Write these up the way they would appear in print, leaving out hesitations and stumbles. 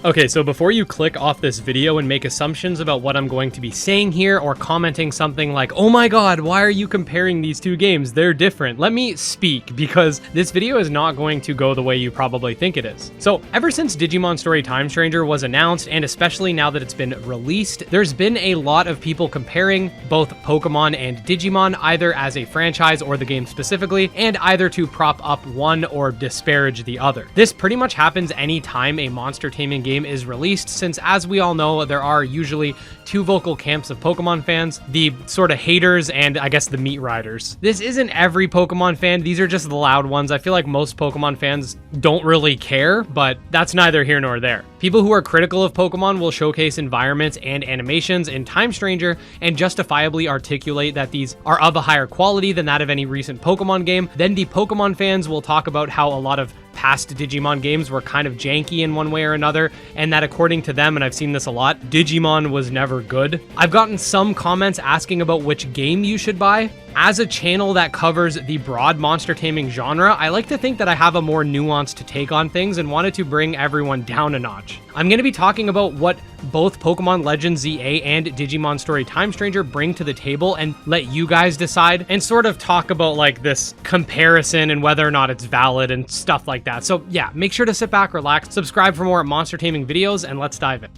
Okay, so before you click off this video and make assumptions about what I'm going to be saying here or commenting something like, oh my god, why are you comparing these two games? They're different. Let me speak, because this video is not going to go the way you probably think it is. So ever since Digimon Story Time Stranger was announced, and especially now that it's been released, there's been a lot of people comparing both Pokemon and Digimon, either as a franchise or the game specifically, and either to prop up one or disparage the other. This pretty much happens anytime a monster taming game is released, since as we all know, there are usually two vocal camps of Pokemon fans, the sort of haters and I guess the meat riders. This isn't every Pokemon fan, these are just the loud ones. I feel like most Pokemon fans don't really care, but that's neither here nor there. People who are critical of Pokemon will showcase environments and animations in Time Stranger and justifiably articulate that these are of a higher quality than that of any recent Pokemon game. Then the Pokemon fans will talk about how a lot of past Digimon games were kind of janky in one way or another, and that according to them, and I've seen this a lot, Digimon was never good. I've gotten some comments asking about which game you should buy. As a channel that covers the broad monster taming genre, I like to think that I have a more nuanced take on things and wanted to bring everyone down a notch. I'm going to be talking about what both Pokemon Legends ZA and Digimon Story Time Stranger bring to the table and let you guys decide, and sort of talk about like this comparison and whether or not it's valid and stuff like that. So yeah, make sure to sit back, relax, subscribe for more monster taming videos, and let's dive in.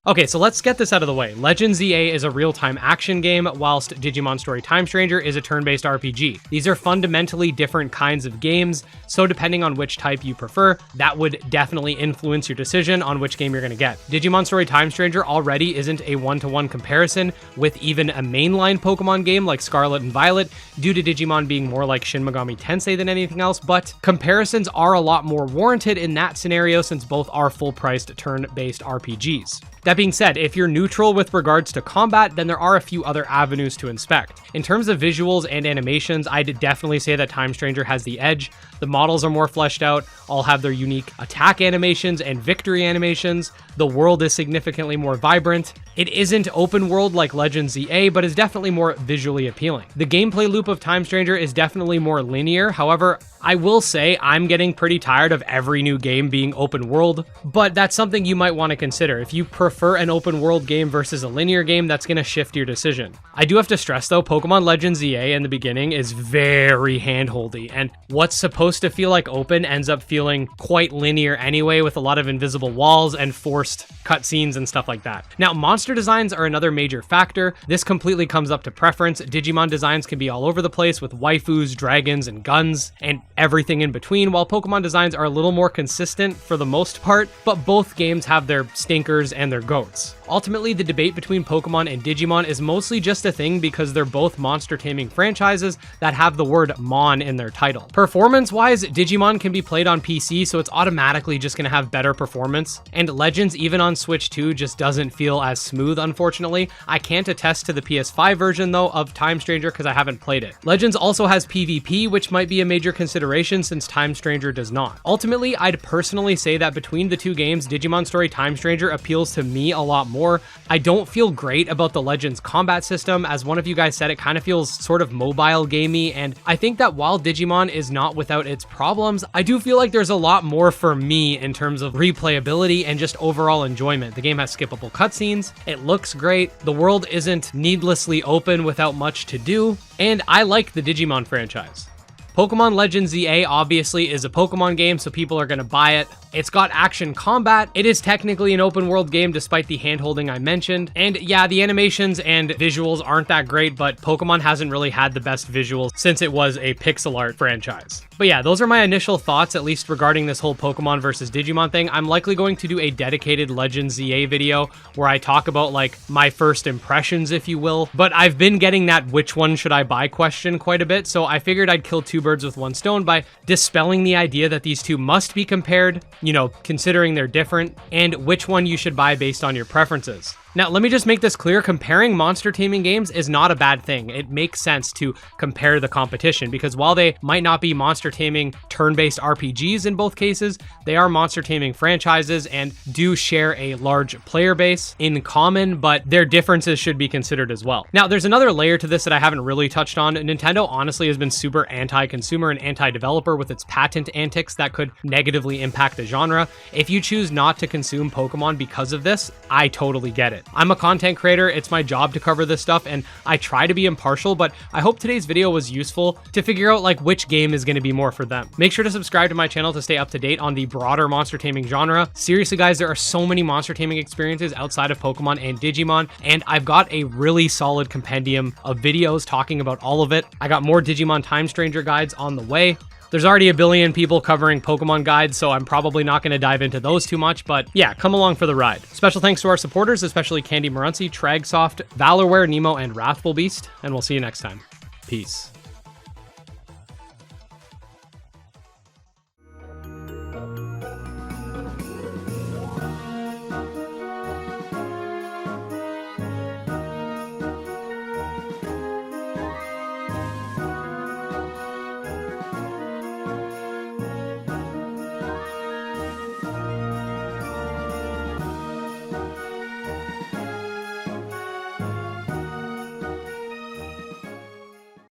Okay, so let's get this out of the way. Legends ZA is a real-time action game, whilst Digimon Story Time Stranger is a turn-based RPG. These are fundamentally different kinds of games, so depending on which type you prefer, that would definitely influence your decision on which game you're going to get. Digimon Story Time Stranger already isn't a one-to-one comparison with even a mainline Pokemon game like Scarlet and Violet, due to Digimon being more like Shin Megami Tensei than anything else, but comparisons are a lot more warranted in that scenario since both are full-priced turn-based RPGs. That being said, if you're neutral with regards to combat, then there are a few other avenues to inspect. In terms of visuals and animations, I'd definitely say that Time Stranger has the edge. The models are more fleshed out, all have their unique attack animations and victory animations. The world is significantly more vibrant. It isn't open world like Legends ZA, but is definitely more visually appealing. The gameplay loop of Time Stranger is definitely more linear. However, I will say I'm getting pretty tired of every new game being open world, but that's something you might want to consider. If you prefer an open world game versus a linear game, that's going to shift your decision. I do have to stress though, Pokemon Legends ZA in the beginning is very handholdy, and what's supposed to feel like open ends up feeling quite linear anyway, with a lot of invisible walls and forced cutscenes and stuff like that. Now, monster designs are another major factor. This completely comes up to preference. Digimon designs can be all over the place with waifus, dragons, and guns, and everything in between, while Pokemon designs are a little more consistent for the most part, but both games have their stinkers and their goats. Ultimately, the debate between Pokemon and Digimon is mostly just a thing because they're both monster taming franchises that have the word Mon in their title. Performance-wise, Digimon can be played on PC, so it's automatically just going to have better performance, and Legends, even on Switch 2, just doesn't feel as smooth, unfortunately. I can't attest to the PS5 version, though, of Time Stranger because I haven't played it. Legends also has PvP, which might be a major consideration since Time Stranger does not. Ultimately, I'd personally say that between the two games, Digimon Story Time Stranger appeals to me a lot more. I don't feel great about the Legends combat system. As one of you guys said, it kind of feels sort of mobile gamey, and I think that while Digimon is not without its problems, I do feel like there's a lot more for me in terms of replayability and just overall enjoyment. The game has skippable cutscenes, it looks great, the world isn't needlessly open without much to do, and I like the Digimon franchise. Pokemon Legends ZA obviously is a Pokemon game, so people are going to buy it. It's got action combat. It is technically an open world game despite the handholding I mentioned. And yeah, the animations and visuals aren't that great, but Pokemon hasn't really had the best visuals since it was a pixel art franchise. But yeah, those are my initial thoughts, at least regarding this whole Pokemon versus Digimon thing. I'm likely going to do a dedicated Legends ZA video where I talk about like my first impressions, if you will. But I've been getting that which one should I buy question quite a bit, so I figured I'd kill two birds with one stone by dispelling the idea that these two must be compared, you know, considering they're different, and which one you should buy based on your preferences. Now, let me just make this clear. Comparing monster taming games is not a bad thing. It makes sense to compare the competition because while they might not be monster taming turn-based RPGs in both cases, they are monster taming franchises and do share a large player base in common, but their differences should be considered as well. Now, there's another layer to this that I haven't really touched on. Nintendo honestly has been super anti-consumer and anti-developer with its patent antics that could negatively impact the genre. If you choose not to consume Pokemon because of this, I totally get it. I'm a content creator, it's my job to cover this stuff, and I try to be impartial, but I hope today's video was useful to figure out like which game is going to be more for them. Make sure to subscribe to my channel to stay up to date on the broader monster taming genre. Seriously guys, there are so many monster taming experiences outside of Pokemon and Digimon, and I've got a really solid compendium of videos talking about all of it. I got more Digimon Time Stranger guides on the way. There's already a billion people covering Pokemon guides, so I'm probably not going to dive into those too much, but yeah, come along for the ride. Special thanks to our supporters, especially Candy Marunci, Tragsoft, Valorware, Nemo, and Wrathful Beast, and we'll see you next time. Peace.